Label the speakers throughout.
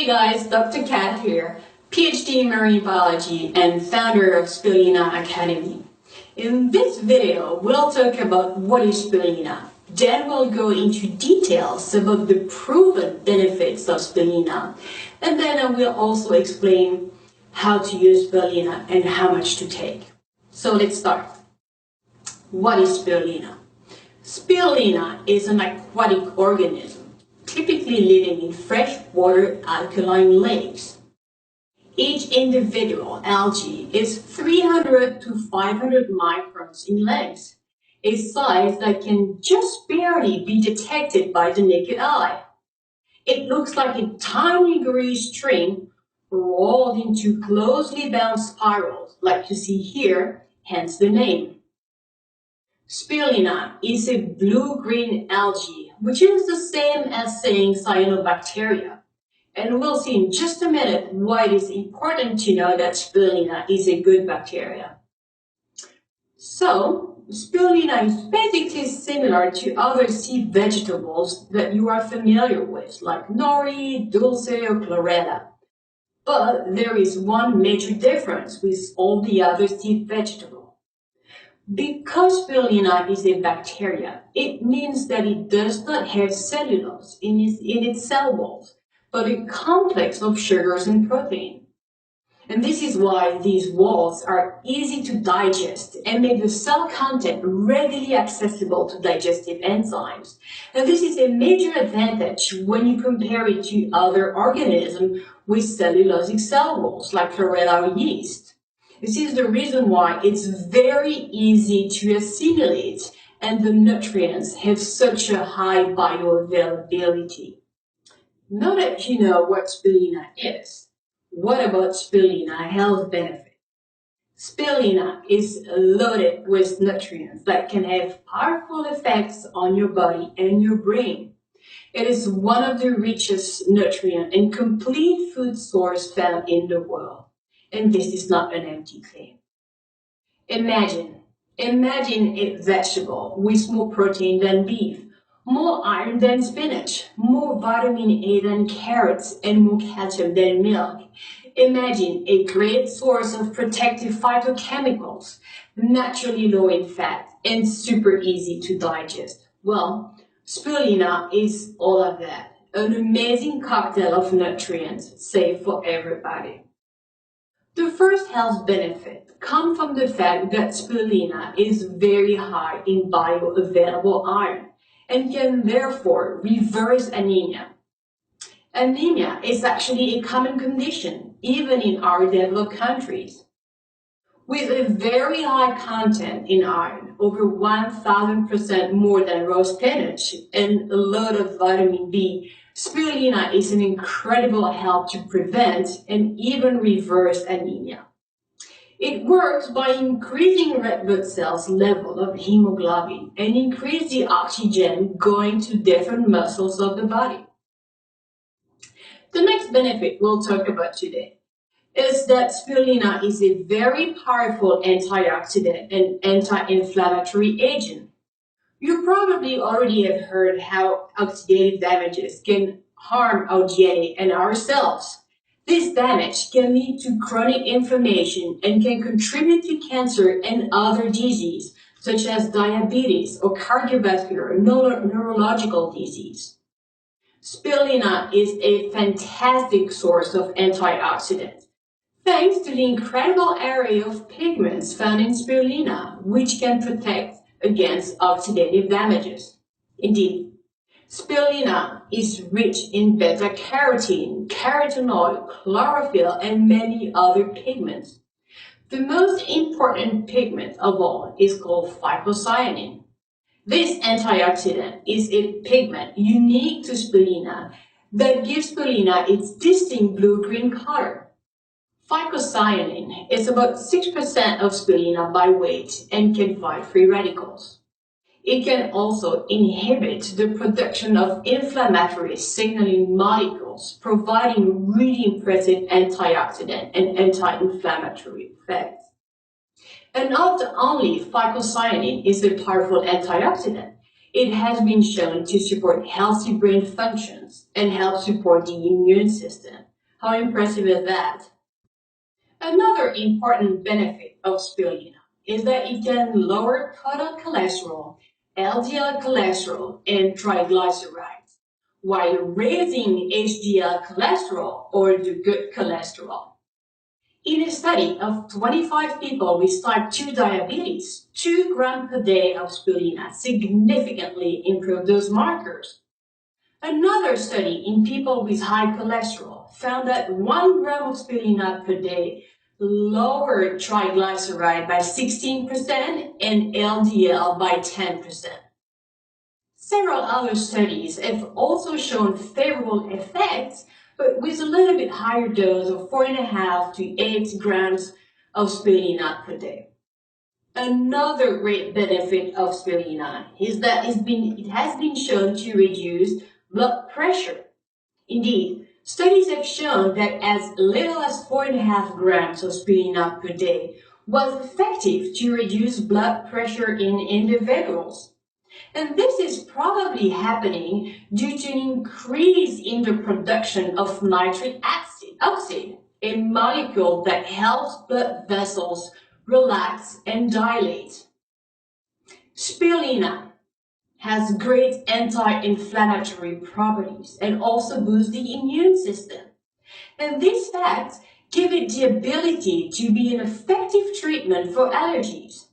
Speaker 1: Hey guys, Dr. Kat here, PhD in marine biology and founder of Spirulina Academy. In this video, we'll talk about what is spirulina. Then we'll go into details about the proven benefits of spirulina. And then I will also explain how to use spirulina and how much to take. So let's start. What is spirulina? Spirulina is an aquatic organism, typically living in freshwater alkaline lakes. Each individual algae is 300 to 500 microns in length, a size that can just barely be detected by the naked eye. It looks like a tiny gray string rolled into closely bound spirals, like you see here, hence the name. Spirulina is a blue-green algae, which is the same as saying cyanobacteria. And we'll see in just a minute why it is important to know that spirulina is a good bacteria. So, spirulina is basically similar to other sea vegetables that you are familiar with, like nori, dulce, or chlorella. But there is one major difference with all the other sea vegetables. Because spirulina is a bacteria, it means that it does not have cellulose in its cell walls, but a complex of sugars and protein. And this is why these walls are easy to digest and make the cell content readily accessible to digestive enzymes. And this is a major advantage when you compare it to other organisms with cellulosic cell walls, like chlorella or yeast. This is the reason why it's very easy to assimilate and the nutrients have such a high bioavailability. Now that you know what spirulina is, what about spirulina health benefits? Spirulina is loaded with nutrients that can have powerful effects on your body and your brain. It is one of the richest nutrient and complete food source found in the world. And this is not an empty claim. Imagine a vegetable with more protein than beef, more iron than spinach, more vitamin A than carrots, and more calcium than milk. Imagine a great source of protective phytochemicals, naturally low in fat, and super easy to digest. Well, spirulina is all of that. An amazing cocktail of nutrients, safe for everybody. The first health benefit comes from the fact that spirulina is very high in bioavailable iron and can therefore reverse anemia. Anemia is actually a common condition, even in our developed countries. With a very high content in iron, over 1,000% more than raw spinach, and a lot of vitamin B, spirulina is an incredible help to prevent and even reverse anemia. It works by increasing red blood cells level of hemoglobin and increase the oxygen going to different muscles of the body. The next benefit we'll talk about today is that spirulina is a very powerful antioxidant and anti-inflammatory agent. You probably already have heard how oxidative damages can harm our DNA and our cells. This damage can lead to chronic inflammation and can contribute to cancer and other diseases, such as diabetes or cardiovascular or neurological disease. Spirulina is a fantastic source of antioxidants, thanks to the incredible array of pigments found in spirulina, which can protect against oxidative damages. Indeed, spirulina is rich in beta-carotene, carotenoid, chlorophyll, and many other pigments. The most important pigment of all is called phycocyanin. This antioxidant is a pigment unique to spirulina that gives spirulina its distinct blue-green color. Phycocyanin is about 6% of spirulina by weight and can fight free radicals. It can also inhibit the production of inflammatory signaling molecules, providing really impressive antioxidant and anti-inflammatory effects. And not only phycocyanin is a powerful antioxidant, it has been shown to support healthy brain functions and help support the immune system, How impressive is that? Another important benefit of spirulina is that it can lower total cholesterol, LDL cholesterol, and triglycerides, while raising HDL cholesterol or the good cholesterol. In a study of 25 people with type 2 diabetes, 2 grams per day of spirulina significantly improved those markers. Another study in people with high cholesterol found that 1 gram of spirulina per day lowered triglyceride by 16% and LDL by 10%. Several other studies have also shown favorable effects, but with a little bit higher dose of 4.5 to 8 grams of spirulina per day. Another great benefit of spirulina is that it has been shown to reduce blood pressure. Indeed, studies have shown that as little as 4.5 grams of spirulina per day was effective to reduce blood pressure in individuals. And this is probably happening due to an increase in the production of nitric oxide, a molecule that helps blood vessels relax and dilate. Spirulina has great anti-inflammatory properties and also boosts the immune system. And these facts give it the ability to be an effective treatment for allergies.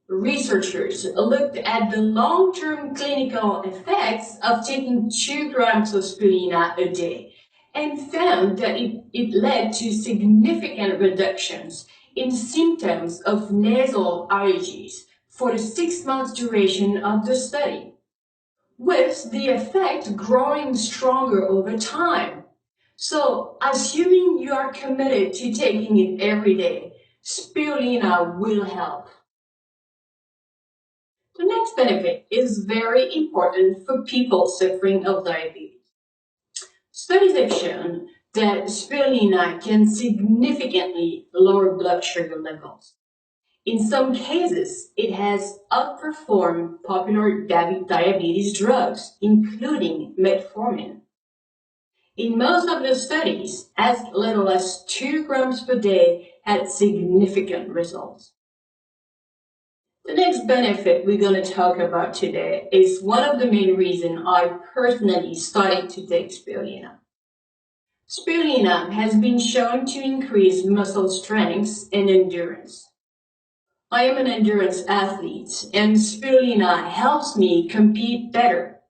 Speaker 1: Researchers looked at the long-term clinical effects of taking 2 grams of spirulina a day and found that it led to significant reductions in symptoms of nasal allergies for the 6 months duration of the study, with the effect growing stronger over time. So, assuming you are committed to taking it every day, spirulina will help. The next benefit is very important for people suffering of diabetes. Studies have shown that spirulina can significantly lower blood sugar levels. In some cases, it has outperformed popular diabetes drugs, including metformin. In most of the studies, as little as 2 grams per day had significant results. The next benefit we're going to talk about today is one of the main reasons I personally started to take spirulina. Spirulina has been shown to increase muscle strength and endurance. I am an endurance athlete, and spirulina helps me compete better.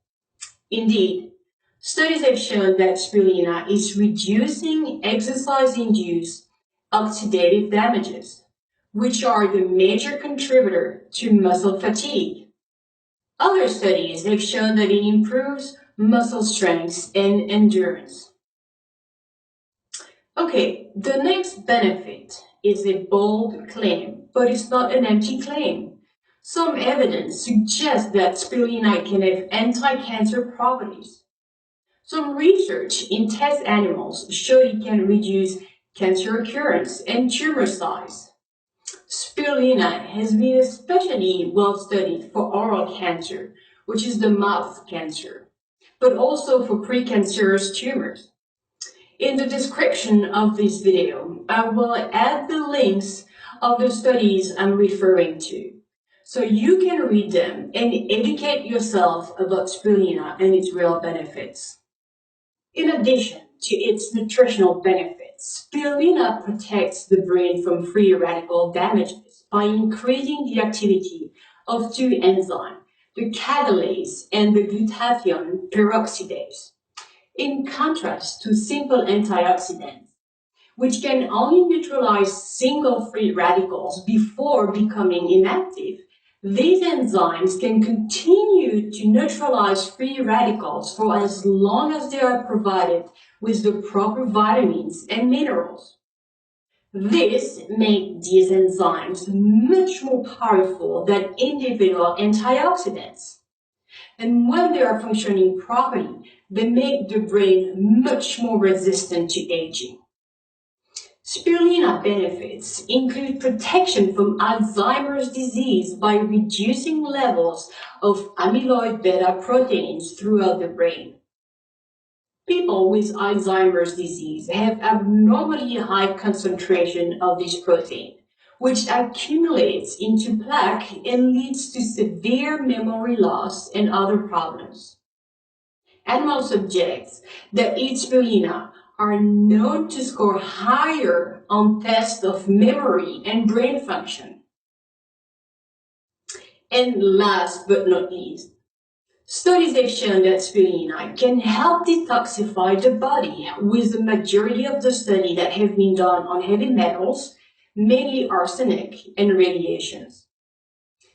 Speaker 1: Indeed, studies have shown that spirulina is reducing exercise-induced oxidative damages, which are the major contributor to muscle fatigue. Other studies have shown that it improves muscle strength and endurance. Okay, the next benefit is a bold claim, but it's not an empty claim. Some evidence suggests that spirulina can have anti-cancer properties. Some research in test animals showed it can reduce cancer occurrence and tumor size. Spirulina has been especially well studied for oral cancer, which is the mouth cancer, but also for precancerous tumors. In the description of this video, I will add the links of the studies I'm referring to, so you can read them and educate yourself about spirulina and its real benefits. In addition to its nutritional benefits, spirulina protects the brain from free radical damages by increasing the activity of 2 enzymes, the catalase and the glutathione peroxidase. In contrast to simple antioxidants, which can only neutralize single free radicals before becoming inactive, these enzymes can continue to neutralize free radicals for as long as they are provided with the proper vitamins and minerals. This makes these enzymes much more powerful than individual antioxidants. And when they are functioning properly, they make the brain much more resistant to aging. Spirulina benefits include protection from Alzheimer's disease by reducing levels of amyloid beta proteins throughout the brain. People with Alzheimer's disease have abnormally high concentration of this protein, which accumulates into plaque and leads to severe memory loss and other problems. Animal subjects that eat spirulina are known to score higher on tests of memory and brain function. And last but not least, studies have shown that spirulina can help detoxify the body, with the majority of the studies that have been done on heavy metals, mainly arsenic and radiations.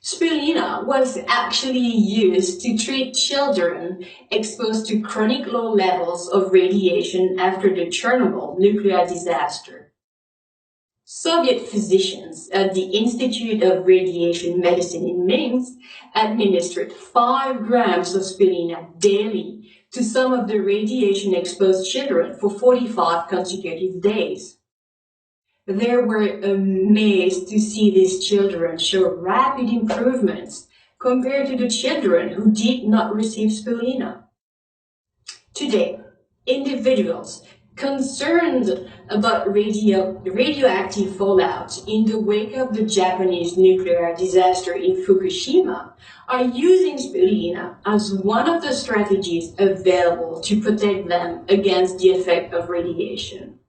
Speaker 1: Spirulina was actually used to treat children exposed to chronic low levels of radiation after the Chernobyl nuclear disaster. Soviet physicians at the Institute of Radiation Medicine in Minsk administered 5 grams of spirulina daily to some of the radiation-exposed children for 45 consecutive days. They were amazed to see these children show rapid improvements compared to the children who did not receive spirulina. Today, individuals concerned about radioactive fallout in the wake of the Japanese nuclear disaster in Fukushima are using spirulina as one of the strategies available to protect them against the effect of radiation.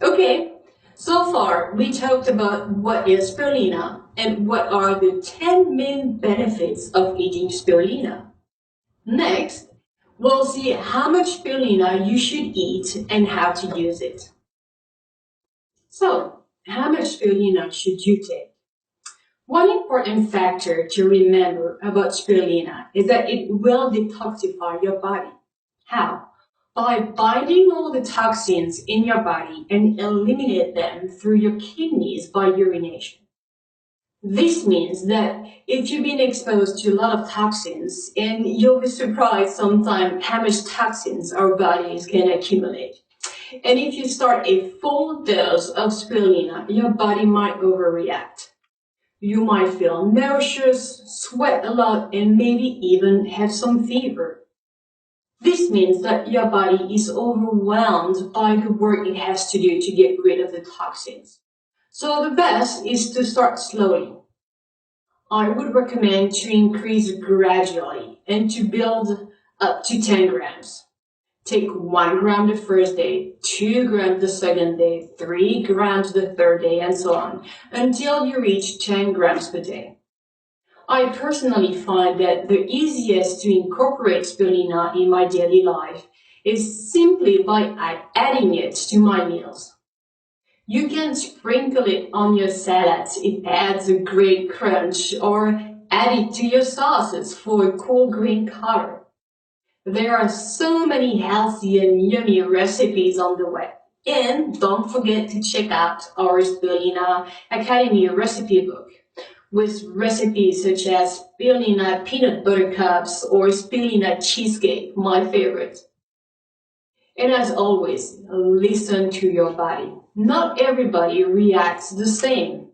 Speaker 1: Okay, so far we talked about what is spirulina and what are the 10 main benefits of eating spirulina. Next, we'll see how much spirulina you should eat and how to use it. So, how much spirulina should you take? One important factor to remember about spirulina is that it will detoxify your body. How? By binding all the toxins in your body and eliminate them through your kidneys by urination. This means that if you've been exposed to a lot of toxins, and you'll be surprised sometimes how much toxins our bodies can accumulate. And if you start a full dose of spirulina, your body might overreact. You might feel nauseous, sweat a lot, and maybe even have some fever. This means that your body is overwhelmed by the work it has to do to get rid of the toxins. So the best is to start slowly. I would recommend to increase gradually and to build up to 10 grams. Take 1 gram the first day, 2 grams the second day, 3 grams the third day, and so on, until you reach 10 grams per day. I personally find that the easiest to incorporate spirulina in my daily life is simply by adding it to my meals. You can sprinkle it on your salads, it adds a great crunch, or add it to your sauces for a cool green color. There are so many healthy and yummy recipes on the web. And don't forget to check out our Spirulina Academy recipe book, with recipes such as spirulina peanut butter cups or spirulina cheesecake, my favorite. And as always, listen to your body. Not everybody reacts the same.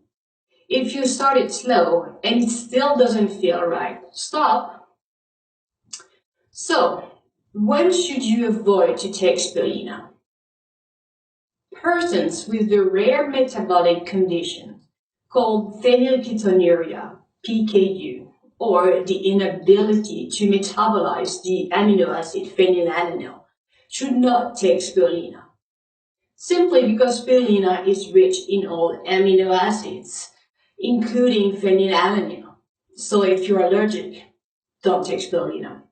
Speaker 1: If you start it slow and it still doesn't feel right, stop. So, when should you avoid to take spirulina? Persons with the rare metabolic condition called phenylketonuria, PKU, or the inability to metabolize the amino acid phenylalanine, should not take spirulina. Simply because spirulina is rich in all amino acids, including phenylalanine. So if you're allergic, don't take spirulina.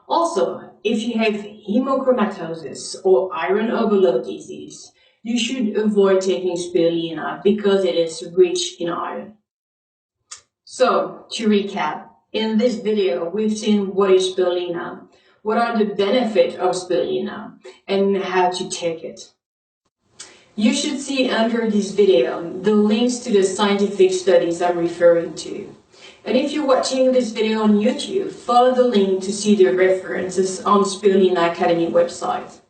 Speaker 1: Also, if you have hemochromatosis or iron overload disease, you should avoid taking spirulina because it is rich in iron. So, to recap, in this video, we've seen what is spirulina, what are the benefits of spirulina, and how to take it. You should see under this video the links to the scientific studies I'm referring to. And if you're watching this video on YouTube, follow the link to see the references on Spirulina Academy website.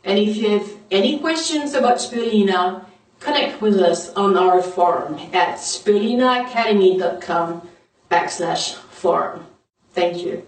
Speaker 1: And if you have any questions about spirulina, connect with us on our forum at spirulinaacademy.com/forum. Thank you.